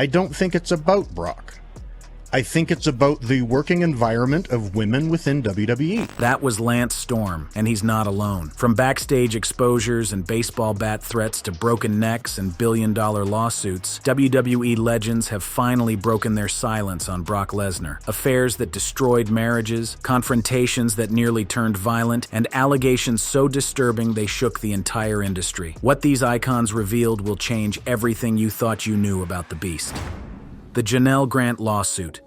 I don't think it's about Brock. I think it's about the working environment of women within WWE. That was Lance Storm, and he's not alone. From backstage exposures and baseball bat threats to broken necks and billion-dollar lawsuits, WWE legends have finally broken their silence on Brock Lesnar. Affairs that destroyed marriages, confrontations that nearly turned violent, and allegations so disturbing they shook the entire industry. What these icons revealed will change everything you thought you knew about the Beast. The Janel Grant lawsuit.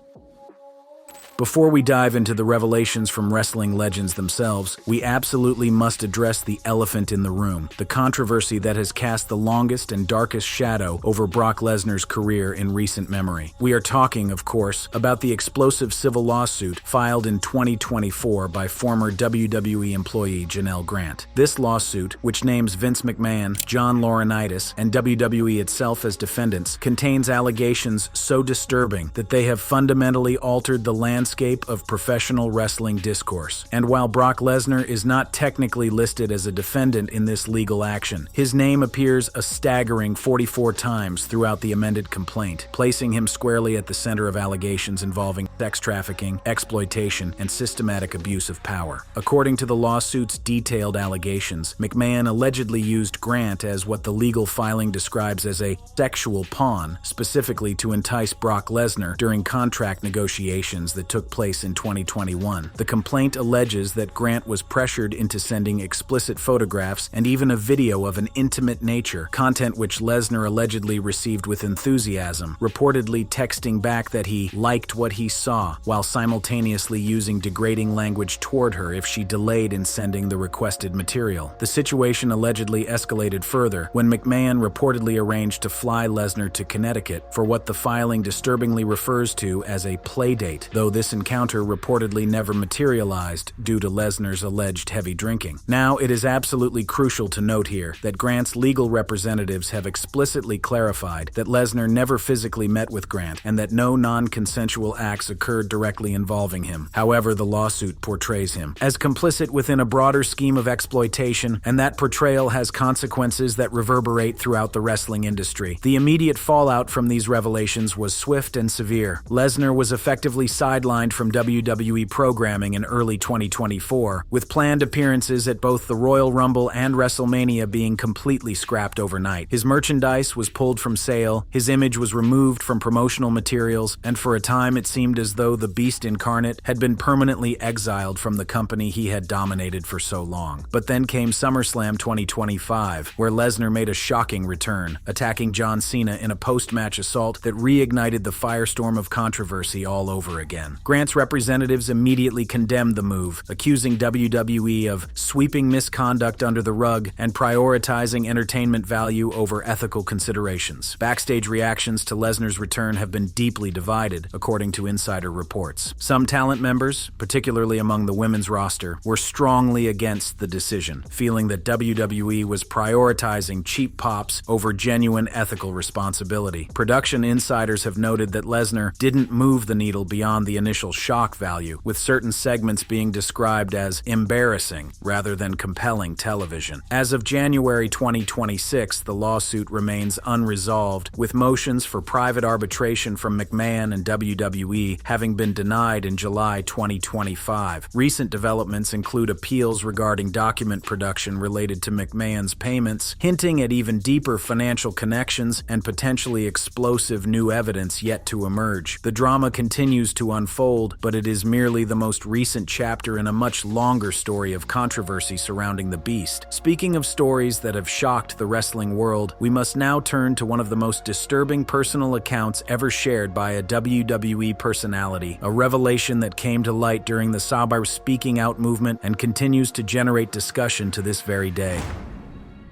Before we dive into the revelations from wrestling legends themselves, we absolutely must address the elephant in the room, the controversy that has cast the longest and darkest shadow over Brock Lesnar's career in recent memory. We are talking, of course, about the explosive civil lawsuit filed in 2024 by former WWE employee Janel Grant. This lawsuit, which names Vince McMahon, John Laurinaitis, and WWE itself as defendants, contains allegations so disturbing that they have fundamentally altered the landscape of professional wrestling discourse. And while Brock Lesnar is not technically listed as a defendant in this legal action, his name appears a staggering 44 times throughout the amended complaint, placing him squarely at the center of allegations involving sex trafficking, exploitation, and systematic abuse of power. According to the lawsuit's detailed allegations, McMahon allegedly used Grant as what the legal filing describes as a sexual pawn, specifically to entice Brock Lesnar during contract negotiations that took place in 2021. The complaint alleges that Grant was pressured into sending explicit photographs and even a video of an intimate nature, content which Lesnar allegedly received with enthusiasm, reportedly texting back that he liked what he saw, while simultaneously using degrading language toward her if she delayed in sending the requested material. The situation allegedly escalated further when McMahon reportedly arranged to fly Lesnar to Connecticut for what the filing disturbingly refers to as a playdate, though this encounter reportedly never materialized due to Lesnar's alleged heavy drinking. Now, it is absolutely crucial to note here that Grant's legal representatives have explicitly clarified that Lesnar never physically met with Grant and that no non-consensual acts occurred directly involving him. However, the lawsuit portrays him as complicit within a broader scheme of exploitation, and that portrayal has consequences that reverberate throughout the wrestling industry. The immediate fallout from these revelations was swift and severe. Lesnar was effectively sidelined from WWE programming in early 2024, with planned appearances at both the Royal Rumble and WrestleMania being completely scrapped overnight. His merchandise was pulled from sale, his image was removed from promotional materials, and for a time it seemed as though the Beast incarnate had been permanently exiled from the company he had dominated for so long. But then came SummerSlam 2025, where Lesnar made a shocking return, attacking John Cena in a post-match assault that reignited the firestorm of controversy all over again. Grant's representatives immediately condemned the move, accusing WWE of sweeping misconduct under the rug and prioritizing entertainment value over ethical considerations. Backstage reactions to Lesnar's return have been deeply divided, according to insider reports. Some talent members, particularly among the women's roster, were strongly against the decision, feeling that WWE was prioritizing cheap pops over genuine ethical responsibility. Production insiders have noted that Lesnar didn't move the needle beyond the initial shock value, with certain segments being described as embarrassing rather than compelling television. As of January 2026, the lawsuit remains unresolved, with motions for private arbitration from McMahon and WWE having been denied in July 2025. Recent developments include appeals regarding document production related to McMahon's payments, hinting at even deeper financial connections and potentially explosive new evidence yet to emerge. The drama continues to unfold, but it is merely the most recent chapter in a much longer story of controversy surrounding the Beast. Speaking of stories that have shocked the wrestling world, we must now turn to one of the most disturbing personal accounts ever shared by a WWE personality, a revelation that came to light during the Sabar speaking out movement and continues to generate discussion to this very day.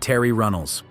Terry Reynolds.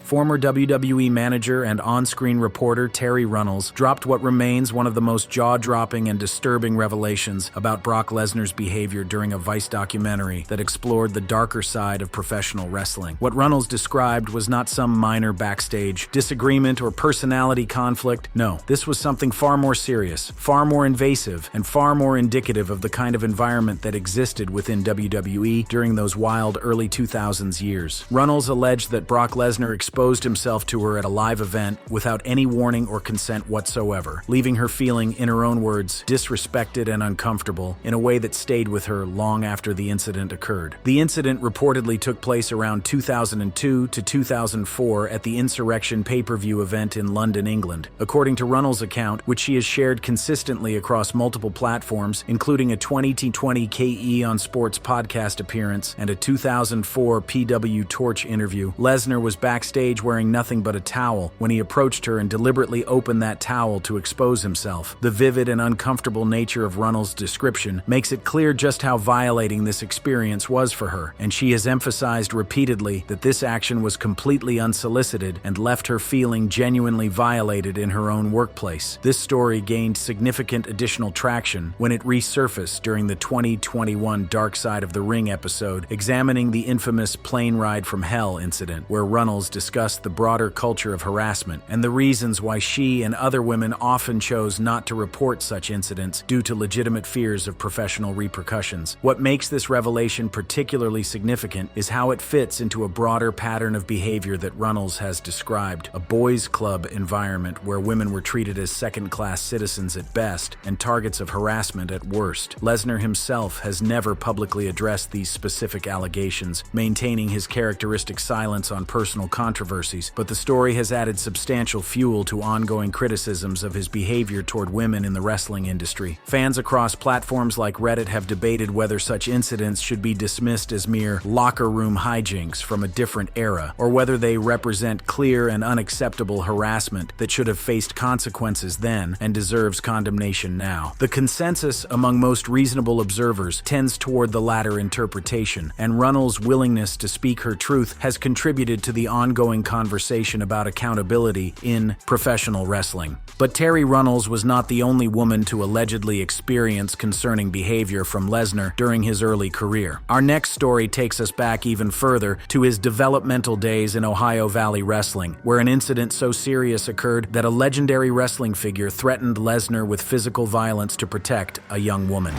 Former WWE manager and on-screen reporter Terry Reynolds dropped what remains one of the most jaw-dropping and disturbing revelations about Brock Lesnar's behavior during a Vice documentary that explored the darker side of professional wrestling. What Reynolds described was not some minor backstage disagreement or personality conflict. No, this was something far more serious, far more invasive, and far more indicative of the kind of environment that existed within WWE during those wild early 2000s years. Reynolds alleged that Brock Lesnar exposed exposed himself to her at a live event without any warning or consent whatsoever, leaving her feeling, in her own words, disrespected and uncomfortable in a way that stayed with her long after the incident occurred. The incident reportedly took place around 2002 to 2004 at the Insurrection pay-per-view event in London, England. According to Reynolds' account, which she has shared consistently across multiple platforms, including a 2020 KE on Sports podcast appearance and a 2004 PW Torch interview, Lesnar was backstage wearing nothing but a towel when he approached her and deliberately opened that towel to expose himself. The vivid and uncomfortable nature of Reynolds' description makes it clear just how violating this experience was for her, and she has emphasized repeatedly that this action was completely unsolicited and left her feeling genuinely violated in her own workplace. This story gained significant additional traction when it resurfaced during the 2021 Dark Side of the Ring episode, examining the infamous plane ride from hell incident, where Reynolds discussed the broader culture of harassment and the reasons why she and other women often chose not to report such incidents due to legitimate fears of professional repercussions. What makes this revelation particularly significant is how it fits into a broader pattern of behavior that Reynolds has described: a boys' club environment where women were treated as second-class citizens at best and targets of harassment at worst. Lesnar himself has never publicly addressed these specific allegations, maintaining his characteristic silence on personal controversies, but the story has added substantial fuel to ongoing criticisms of his behavior toward women in the wrestling industry. Fans across platforms like Reddit have debated whether such incidents should be dismissed as mere locker room hijinks from a different era, or whether they represent clear and unacceptable harassment that should have faced consequences then and deserves condemnation now. The consensus among most reasonable observers tends toward the latter interpretation, and Reynolds' willingness to speak her truth has contributed to the ongoing conversation about accountability in professional wrestling. But Terry Reynolds was not the only woman to allegedly experience concerning behavior from Lesnar during his early career. Our next story takes us back even further to his developmental days in Ohio Valley Wrestling, where an incident so serious occurred that a legendary wrestling figure threatened Lesnar with physical violence to protect a young woman.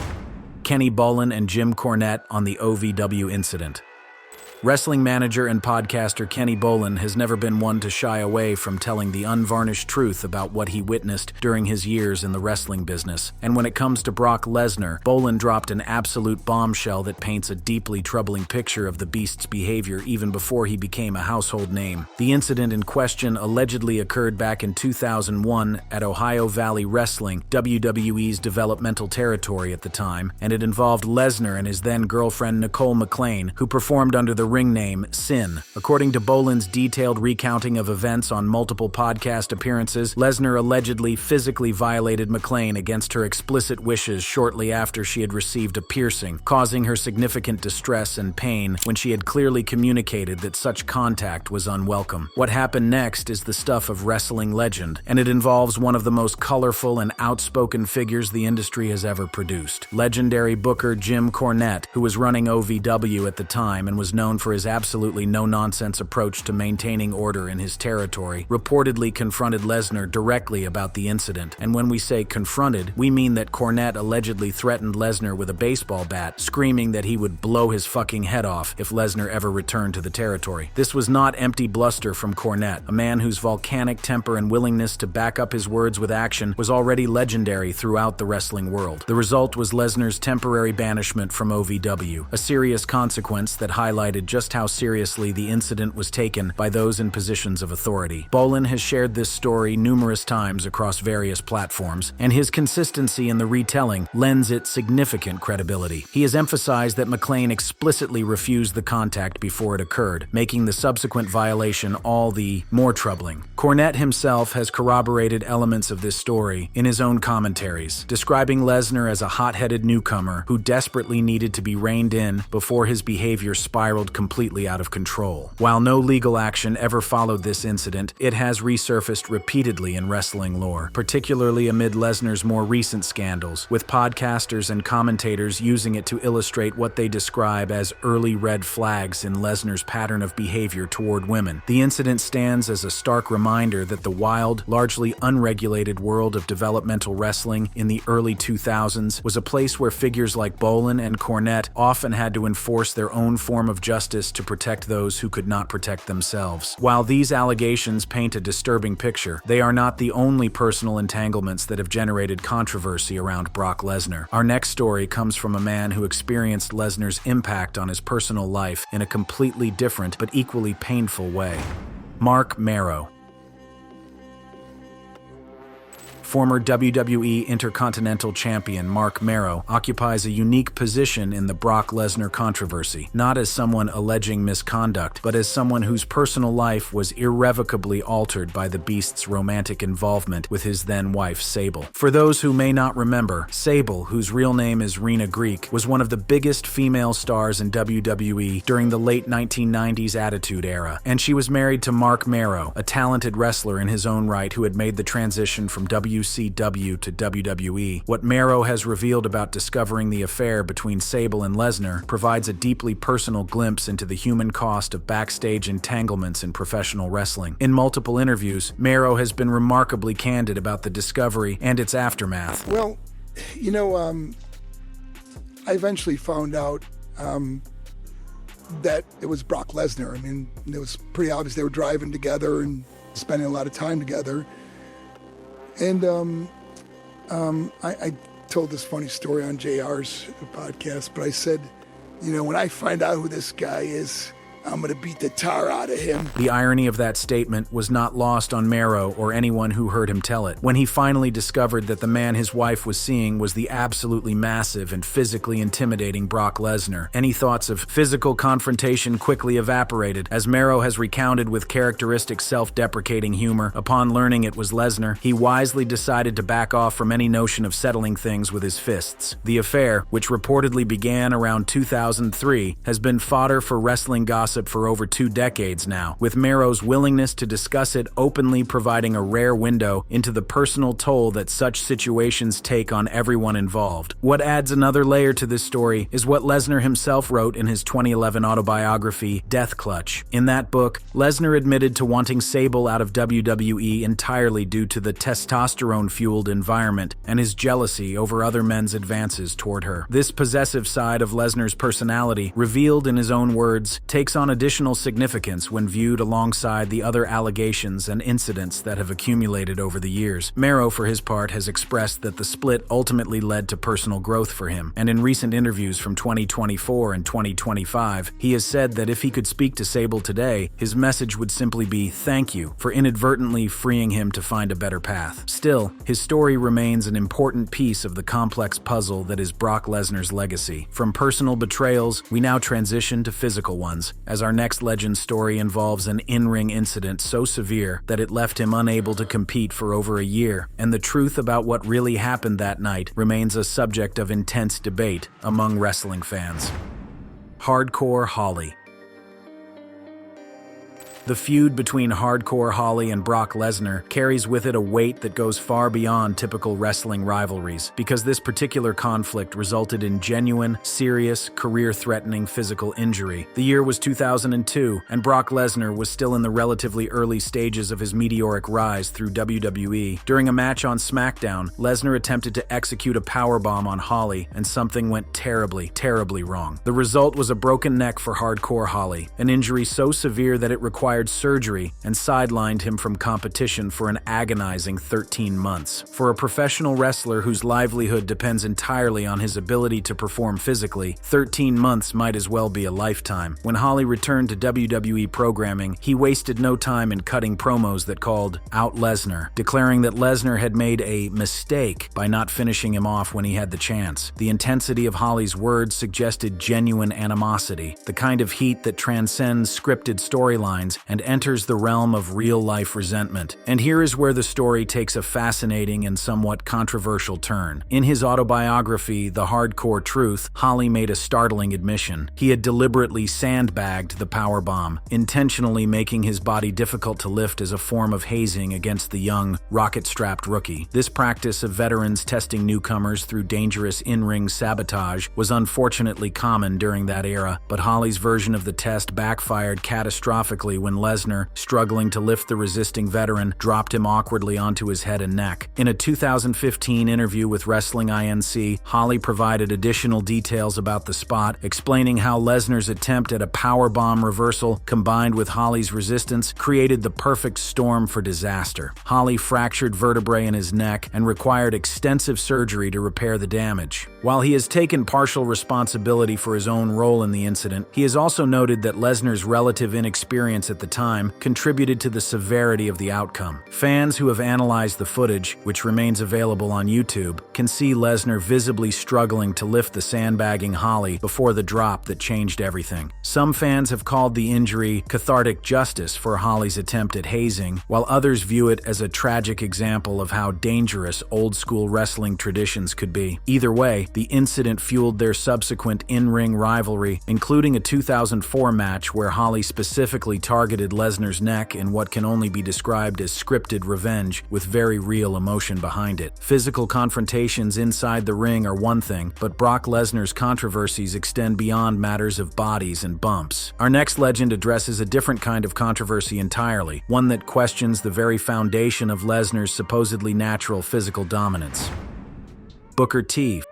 Kenny Bolin and Jim Cornette on the OVW incident. Wrestling manager and podcaster Kenny Bolin has never been one to shy away from telling the unvarnished truth about what he witnessed during his years in the wrestling business. And when it comes to Brock Lesnar, Bolin dropped an absolute bombshell that paints a deeply troubling picture of the Beast's behavior even before he became a household name. The incident in question allegedly occurred back in 2001 at Ohio Valley Wrestling, WWE's developmental territory at the time, and it involved Lesnar and his then-girlfriend Nicole McLean, who performed under the ring name Sin. According to Bolin's detailed recounting of events on multiple podcast appearances, Lesnar allegedly physically violated McLean against her explicit wishes shortly after she had received a piercing, causing her significant distress and pain when she had clearly communicated that such contact was unwelcome. What happened next is the stuff of wrestling legend, and it involves one of the most colorful and outspoken figures the industry has ever produced. Legendary booker Jim Cornette, who was running OVW at the time and was known for his absolutely no-nonsense approach to maintaining order in his territory, reportedly confronted Lesnar directly about the incident. And when we say confronted, we mean that Cornette allegedly threatened Lesnar with a baseball bat, screaming that he would blow his fucking head off if Lesnar ever returned to the territory. This was not empty bluster from Cornette, a man whose volcanic temper and willingness to back up his words with action was already legendary throughout the wrestling world. The result was Lesnar's temporary banishment from OVW, a serious consequence that highlighted just how seriously the incident was taken by those in positions of authority. Bolin has shared this story numerous times across various platforms, and his consistency in the retelling lends it significant credibility. He has emphasized that McLean explicitly refused the contact before it occurred, making the subsequent violation all the more troubling. Cornette himself has corroborated elements of this story in his own commentaries, describing Lesnar as a hot-headed newcomer who desperately needed to be reined in before his behavior spiraled completely out of control. While no legal action ever followed this incident, it has resurfaced repeatedly in wrestling lore, particularly amid Lesnar's more recent scandals, with podcasters and commentators using it to illustrate what they describe as early red flags in Lesnar's pattern of behavior toward women. The incident stands as a stark reminder that the wild, largely unregulated world of developmental wrestling in the early 2000s was a place where figures like Bolin and Cornette often had to enforce their own form of justice justice to protect those who could not protect themselves. While these allegations paint a disturbing picture, they are not the only personal entanglements that have generated controversy around Brock Lesnar. Our next story comes from a man who experienced Lesnar's impact on his personal life in a completely different but equally painful way. Marc Mero. Former WWE Intercontinental Champion Marc Mero occupies a unique position in the Brock Lesnar controversy, not as someone alleging misconduct, but as someone whose personal life was irrevocably altered by the Beast's romantic involvement with his then-wife Sable. For those who may not remember, Sable, whose real name is Rena Greek, was one of the biggest female stars in WWE during the late 1990s Attitude Era, and she was married to Marc Mero, a talented wrestler in his own right who had made the transition from WCW to WWE. What Mero has revealed about discovering the affair between Sable and Lesnar provides a deeply personal glimpse into the human cost of backstage entanglements in professional wrestling. In multiple interviews, Mero has been remarkably candid about the discovery and its aftermath. Well, you know, I eventually found out that it was Brock Lesnar. I mean, it was pretty obvious they were driving together and spending a lot of time together. And I told this funny story on JR's podcast, but I said, you know, when I find out who this guy is, I'm going to beat the tar out of him. The irony of that statement was not lost on Mero or anyone who heard him tell it. When he finally discovered that the man his wife was seeing was the absolutely massive and physically intimidating Brock Lesnar, any thoughts of physical confrontation quickly evaporated. As Mero has recounted with characteristic self-deprecating humor, upon learning it was Lesnar, he wisely decided to back off from any notion of settling things with his fists. The affair, which reportedly began around 2003, has been fodder for wrestling gossip for over 2 decades now, with Mero's willingness to discuss it openly providing a rare window into the personal toll that such situations take on everyone involved. What adds another layer to this story is what Lesnar himself wrote in his 2011 autobiography, Death Clutch. In that book, Lesnar admitted to wanting Sable out of WWE entirely due to the testosterone-fueled environment and his jealousy over other men's advances toward her. This possessive side of Lesnar's personality, revealed in his own words, takes on additional significance when viewed alongside the other allegations and incidents that have accumulated over the years. Mero, for his part, has expressed that the split ultimately led to personal growth for him, and in recent interviews from 2024 and 2025, he has said that if he could speak to Sable today, his message would simply be thank you for inadvertently freeing him to find a better path. Still, his story remains an important piece of the complex puzzle that is Brock Lesnar's legacy. From personal betrayals, we now transition to physical ones, as our next legend story involves an in-ring incident so severe that it left him unable to compete for over a year, and the truth about what really happened that night remains a subject of intense debate among wrestling fans. Hardcore Holly. The feud between Hardcore Holly and Brock Lesnar carries with it a weight that goes far beyond typical wrestling rivalries, because this particular conflict resulted in genuine, serious, career-threatening physical injury. The year was 2002, and Brock Lesnar was still in the relatively early stages of his meteoric rise through WWE. During a match on SmackDown, Lesnar attempted to execute a powerbomb on Holly, and something went terribly, terribly wrong. The result was a broken neck for Hardcore Holly, an injury so severe that it required surgery and sidelined him from competition for an agonizing 13 months. For a professional wrestler whose livelihood depends entirely on his ability to perform physically, 13 months might as well be a lifetime. When Holly returned to WWE programming, he wasted no time in cutting promos that called out Lesnar, declaring that Lesnar had made a mistake by not finishing him off when he had the chance. The intensity of Holly's words suggested genuine animosity, the kind of heat that transcends scripted storylines and enters the realm of real-life resentment. And here is where the story takes a fascinating and somewhat controversial turn. In his autobiography, The Hardcore Truth, Holly made a startling admission. He had deliberately sandbagged the powerbomb, intentionally making his body difficult to lift as a form of hazing against the young, rocket-strapped rookie. This practice of veterans testing newcomers through dangerous in-ring sabotage was unfortunately common during that era, but Holly's version of the test backfired catastrophically when when Lesnar, struggling to lift the resisting veteran, dropped him awkwardly onto his head and neck. In a 2015 interview with Wrestling Inc., Holly provided additional details about the spot, explaining how Lesnar's attempt at a powerbomb reversal combined with Holly's resistance created the perfect storm for disaster. Holly fractured vertebrae in his neck and required extensive surgery to repair the damage. While he has taken partial responsibility for his own role in the incident, he has also noted that Lesnar's relative inexperience at the time contributed to the severity of the outcome. Fans who have analyzed the footage, which remains available on YouTube, can see Lesnar visibly struggling to lift the sandbagging Holly before the drop that changed everything. Some fans have called the injury cathartic justice for Holly's attempt at hazing, while others view it as a tragic example of how dangerous old-school wrestling traditions could be. Either way, the incident fueled their subsequent in-ring rivalry, including a 2004 match where Holly specifically targeted Lesnar's neck in what can only be described as scripted revenge with very real emotion behind it. Physical confrontations inside the ring are one thing, but Brock Lesnar's controversies extend beyond matters of bodies and bumps. Our next legend addresses a different kind of controversy entirely, one that questions the very foundation of Lesnar's supposedly natural physical dominance. Booker T,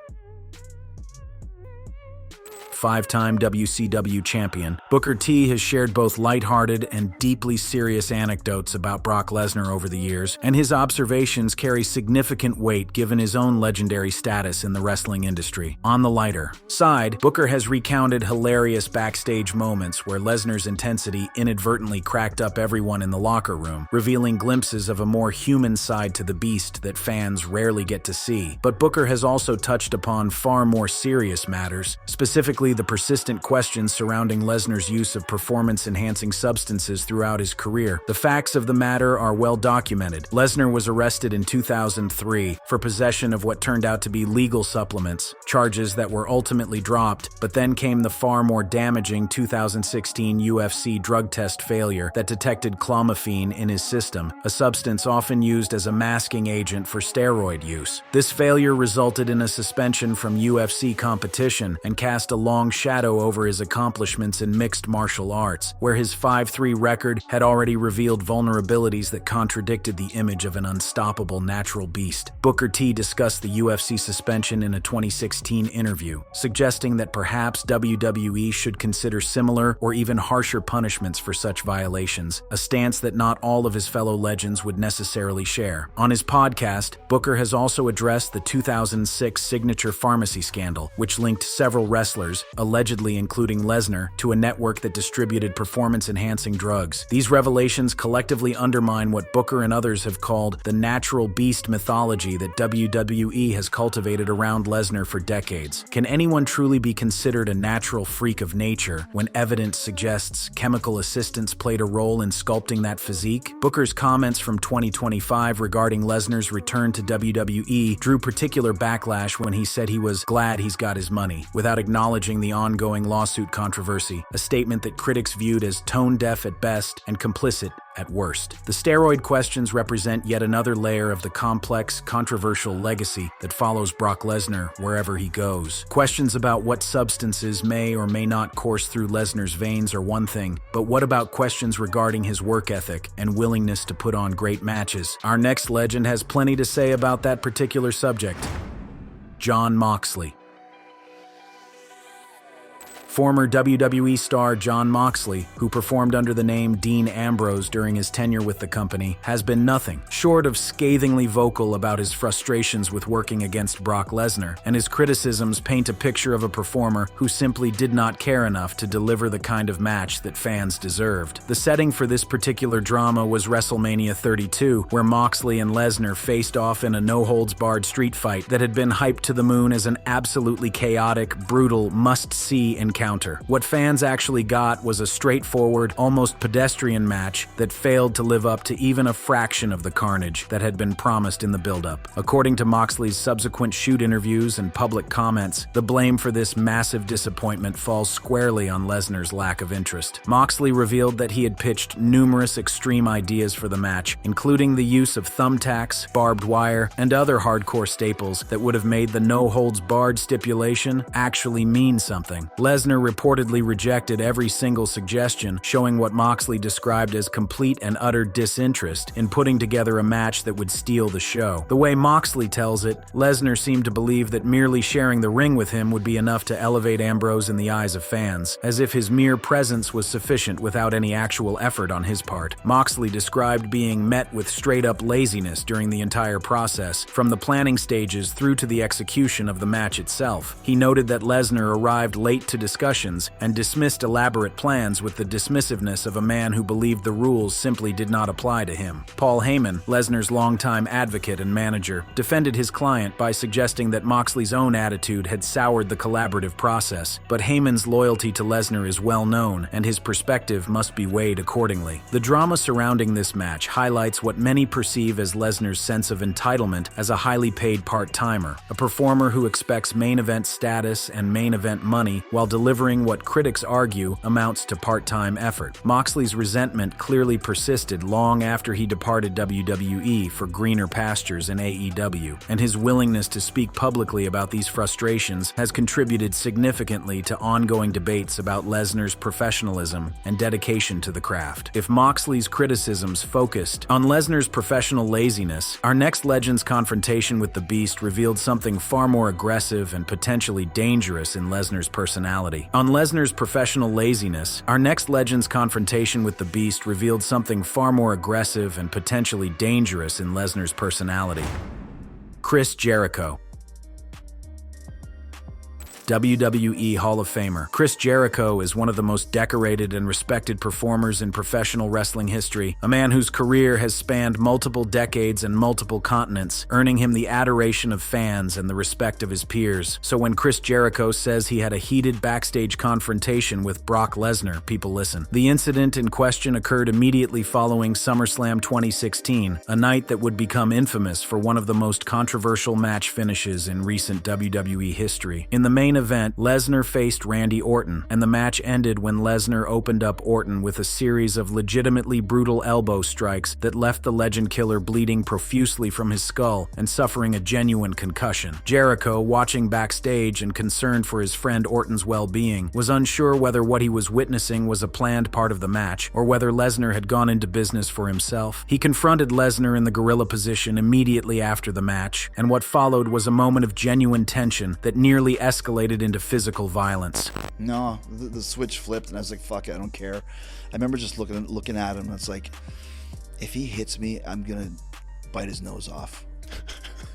five-time WCW champion, Booker T has shared both lighthearted and deeply serious anecdotes about Brock Lesnar over the years, and his observations carry significant weight given his own legendary status in the wrestling industry. On the lighter side, Booker has recounted hilarious backstage moments where Lesnar's intensity inadvertently cracked up everyone in the locker room, revealing glimpses of a more human side to the beast that fans rarely get to see. But Booker has also touched upon far more serious matters, specifically the persistent questions surrounding Lesnar's use of performance-enhancing substances throughout his career. The facts of the matter are well documented. Lesnar was arrested in 2003 for possession of what turned out to be legal supplements, charges that were ultimately dropped, but then came the far more damaging 2016 UFC drug test failure that detected clomiphene in his system, a substance often used as a masking agent for steroid use. This failure resulted in a suspension from UFC competition and cast a long shadow over his accomplishments in mixed martial arts, where his 5-3 record had already revealed vulnerabilities that contradicted the image of an unstoppable natural beast. Booker T discussed the UFC suspension in a 2016 interview, suggesting that perhaps WWE should consider similar or even harsher punishments for such violations, a stance that not all of his fellow legends would necessarily share. On his podcast, Booker has also addressed the 2006 Signature Pharmacy scandal, which linked several wrestlers, allegedly including Lesnar, to a network that distributed performance-enhancing drugs. These revelations collectively undermine what Booker and others have called the natural beast mythology that WWE has cultivated around Lesnar for decades. Can anyone truly be considered a natural freak of nature when evidence suggests chemical assistance played a role in sculpting that physique? Booker's comments from 2025 regarding Lesnar's return to WWE drew particular backlash when he said he was glad he's got his money, without acknowledging the ongoing lawsuit controversy, a statement that critics viewed as tone-deaf at best and complicit at worst. The steroid questions represent yet another layer of the complex, controversial legacy that follows Brock Lesnar wherever he goes. Questions about what substances may or may not course through Lesnar's veins are one thing, but what about questions regarding his work ethic and willingness to put on great matches? Our next legend has plenty to say about that particular subject. Jon Moxley. Former WWE star Jon Moxley, who performed under the name Dean Ambrose during his tenure with the company, has been nothing short of scathingly vocal about his frustrations with working against Brock Lesnar, and his criticisms paint a picture of a performer who simply did not care enough to deliver the kind of match that fans deserved. The setting for this particular drama was WrestleMania 32, where Moxley and Lesnar faced off in a no-holds-barred street fight that had been hyped to the moon as an absolutely chaotic, brutal, must-see encounter. What fans actually got was a straightforward, almost pedestrian match that failed to live up to even a fraction of the carnage that had been promised in the build-up. According to Moxley's subsequent shoot interviews and public comments, the blame for this massive disappointment falls squarely on Lesnar's lack of interest. Moxley revealed that he had pitched numerous extreme ideas for the match, including the use of thumbtacks, barbed wire, and other hardcore staples that would have made the no-holds-barred stipulation actually mean something. Lesnar Lesnar reportedly rejected every single suggestion, showing what Moxley described as complete and utter disinterest in putting together a match that would steal the show. The way Moxley tells it, Lesnar seemed to believe that merely sharing the ring with him would be enough to elevate Ambrose in the eyes of fans, as if his mere presence was sufficient without any actual effort on his part. Moxley described being met with straight-up laziness during the entire process, from the planning stages through to the execution of the match itself. He noted that Lesnar arrived late to discussions and dismissed elaborate plans with the dismissiveness of a man who believed the rules simply did not apply to him. Paul Heyman, Lesnar's longtime advocate and manager, defended his client by suggesting that Moxley's own attitude had soured the collaborative process, but Heyman's loyalty to Lesnar is well known, and his perspective must be weighed accordingly. The drama surrounding this match highlights what many perceive as Lesnar's sense of entitlement as a highly paid part-timer, a performer who expects main event status and main event money while delivering what critics argue amounts to part-time effort. Moxley's resentment clearly persisted long after he departed WWE for greener pastures in AEW, and his willingness to speak publicly about these frustrations has contributed significantly to ongoing debates about Lesnar's professionalism and dedication to the craft. If Moxley's criticisms focused on Lesnar's professional laziness, our next Legends confrontation with the Beast revealed something far more aggressive and potentially dangerous in Lesnar's personality. On Lesnar's professional laziness, our next Legends confrontation with the Beast revealed something far more aggressive and potentially dangerous in Lesnar's personality. Chris Jericho. WWE Hall of Famer. Chris Jericho is one of the most decorated and respected performers in professional wrestling history, a man whose career has spanned multiple decades and multiple continents, earning him the adoration of fans and the respect of his peers. So when Chris Jericho says he had a heated backstage confrontation with Brock Lesnar, people listen. The incident in question occurred immediately following SummerSlam 2016, a night that would become infamous for one of the most controversial match finishes in recent WWE history. In the main event, Lesnar faced Randy Orton, and the match ended when Lesnar opened up Orton with a series of legitimately brutal elbow strikes that left the legend killer bleeding profusely from his skull and suffering a genuine concussion. Jericho, watching backstage and concerned for his friend Orton's well-being, was unsure whether what he was witnessing was a planned part of the match or whether Lesnar had gone into business for himself. He confronted Lesnar in the gorilla position immediately after the match, and what followed was a moment of genuine tension that nearly escalated into physical violence. No, the switch flipped and I was like, fuck it, I don't care. I remember just looking at him and it's like, if he hits me, I'm gonna bite his nose off.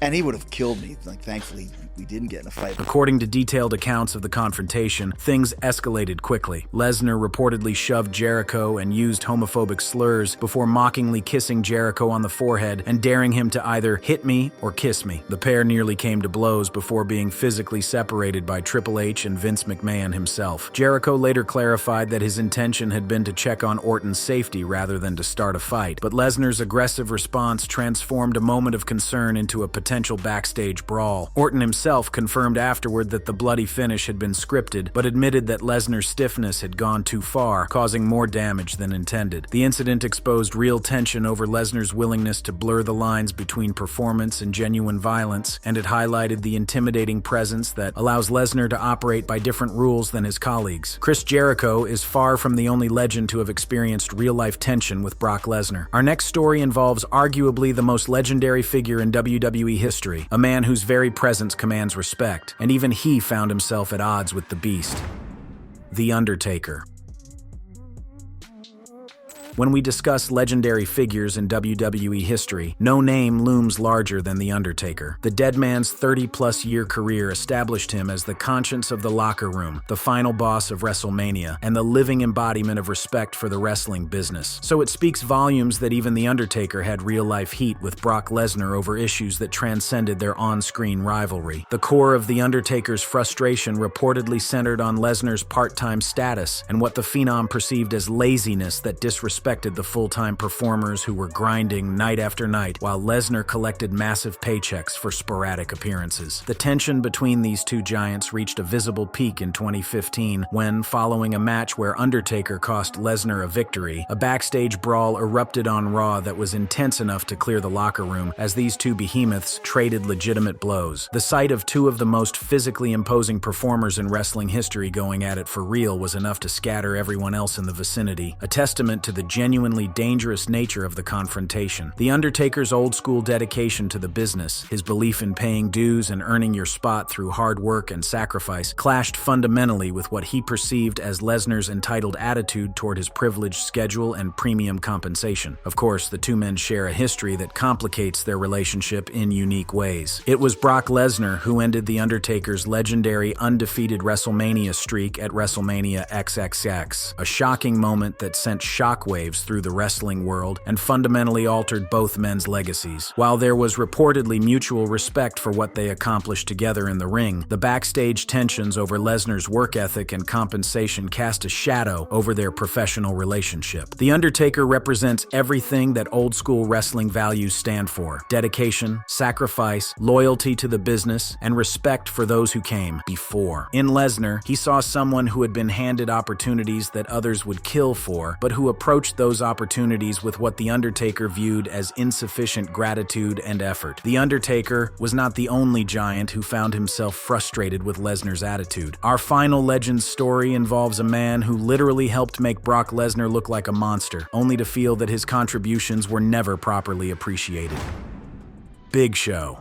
And he would have killed me. Like, thankfully, we didn't get in a fight. According to detailed accounts of the confrontation, things escalated quickly. Lesnar reportedly shoved Jericho and used homophobic slurs before mockingly kissing Jericho on the forehead and daring him to either hit me or kiss me. The pair nearly came to blows before being physically separated by Triple H and Vince McMahon himself. Jericho later clarified that his intention had been to check on Orton's safety rather than to start a fight, but Lesnar's aggressive response transformed a moment of concern into a potential backstage brawl. Orton himself confirmed afterward that the bloody finish had been scripted, but admitted that Lesnar's stiffness had gone too far, causing more damage than intended. The incident exposed real tension over Lesnar's willingness to blur the lines between performance and genuine violence, and it highlighted the intimidating presence that allows Lesnar to operate by different rules than his colleagues. Chris Jericho is far from the only legend to have experienced real-life tension with Brock Lesnar. Our next story involves arguably the most legendary figure in WWE history, a man whose very presence commands respect, and even he found himself at odds with the Beast. The Undertaker. When we discuss legendary figures in WWE history, no name looms larger than The Undertaker. The dead man's 30-plus-year career established him as the conscience of the locker room, the final boss of WrestleMania, and the living embodiment of respect for the wrestling business. So it speaks volumes that even The Undertaker had real-life heat with Brock Lesnar over issues that transcended their on-screen rivalry. The core of The Undertaker's frustration reportedly centered on Lesnar's part-time status and what the Phenom perceived as laziness that disrespected respected the full-time performers who were grinding night after night, while Lesnar collected massive paychecks for sporadic appearances. The tension between these two giants reached a visible peak in 2015 when, following a match where Undertaker cost Lesnar a victory, a backstage brawl erupted on Raw that was intense enough to clear the locker room as these two behemoths traded legitimate blows. The sight of two of the most physically imposing performers in wrestling history going at it for real was enough to scatter everyone else in the vicinity, a testament to the genuinely dangerous nature of the confrontation. The Undertaker's old-school dedication to the business, his belief in paying dues and earning your spot through hard work and sacrifice, clashed fundamentally with what he perceived as Lesnar's entitled attitude toward his privileged schedule and premium compensation. Of course, the two men share a history that complicates their relationship in unique ways. It was Brock Lesnar who ended The Undertaker's legendary undefeated WrestleMania streak at WrestleMania XXX, a shocking moment that sent shockwaves through the wrestling world and fundamentally altered both men's legacies. While there was reportedly mutual respect for what they accomplished together in the ring, the backstage tensions over Lesnar's work ethic and compensation cast a shadow over their professional relationship. The Undertaker represents everything that old-school wrestling values stand for: dedication, sacrifice, loyalty to the business, and respect for those who came before. In Lesnar, he saw someone who had been handed opportunities that others would kill for, but who approached those opportunities with what The Undertaker viewed as insufficient gratitude and effort. The Undertaker was not the only giant who found himself frustrated with Lesnar's attitude. Our final Legends story involves a man who literally helped make Brock Lesnar look like a monster, only to feel that his contributions were never properly appreciated. Big Show.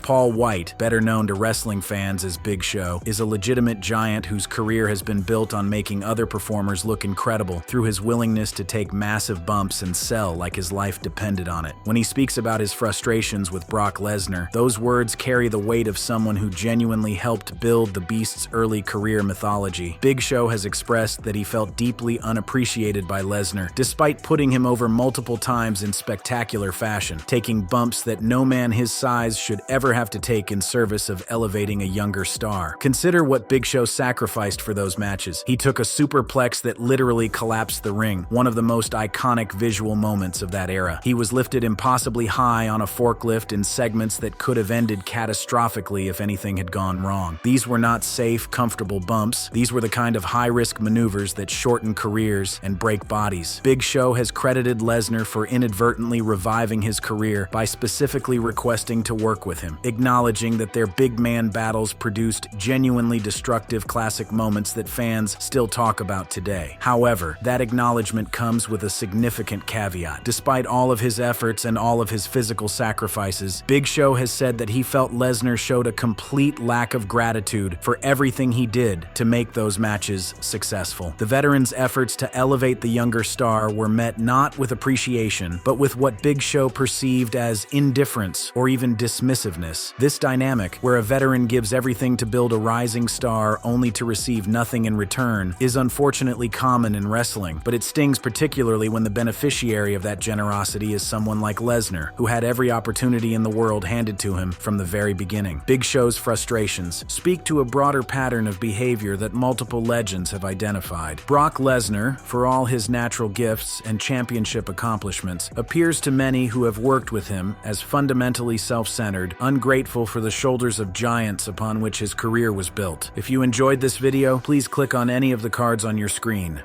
Paul White, better known to wrestling fans as Big Show, is a legitimate giant whose career has been built on making other performers look incredible through his willingness to take massive bumps and sell like his life depended on it. When he speaks about his frustrations with Brock Lesnar, those words carry the weight of someone who genuinely helped build the Beast's early career mythology. Big Show has expressed that he felt deeply unappreciated by Lesnar, despite putting him over multiple times in spectacular fashion, taking bumps that no man his size should ever have to take in service of elevating a younger star. Consider what Big Show sacrificed for those matches. He took a superplex that literally collapsed the ring, one of the most iconic visual moments of that era. He was lifted impossibly high on a forklift in segments that could have ended catastrophically if anything had gone wrong. These were not safe, comfortable bumps. These were the kind of high-risk maneuvers that shorten careers and break bodies. Big Show has credited Lesnar for inadvertently reviving his career by specifically requesting to work with him, acknowledging that their big man battles produced genuinely destructive classic moments that fans still talk about today. However, that acknowledgement comes with a significant caveat. Despite all of his efforts and all of his physical sacrifices, Big Show has said that he felt Lesnar showed a complete lack of gratitude for everything he did to make those matches successful. The veteran's efforts to elevate the younger star were met not with appreciation, but with what Big Show perceived as indifference or even dismissiveness. This dynamic, where a veteran gives everything to build a rising star only to receive nothing in return, is unfortunately common in wrestling, but it stings particularly when the beneficiary of that generosity is someone like Lesnar, who had every opportunity in the world handed to him from the very beginning. Big Show's frustrations speak to a broader pattern of behavior that multiple legends have identified. Brock Lesnar, for all his natural gifts and championship accomplishments, appears to many who have worked with him as fundamentally self-centered, ungrateful for the shoulders of giants upon which his career was built. If you enjoyed this video, please click on any of the cards on your screen.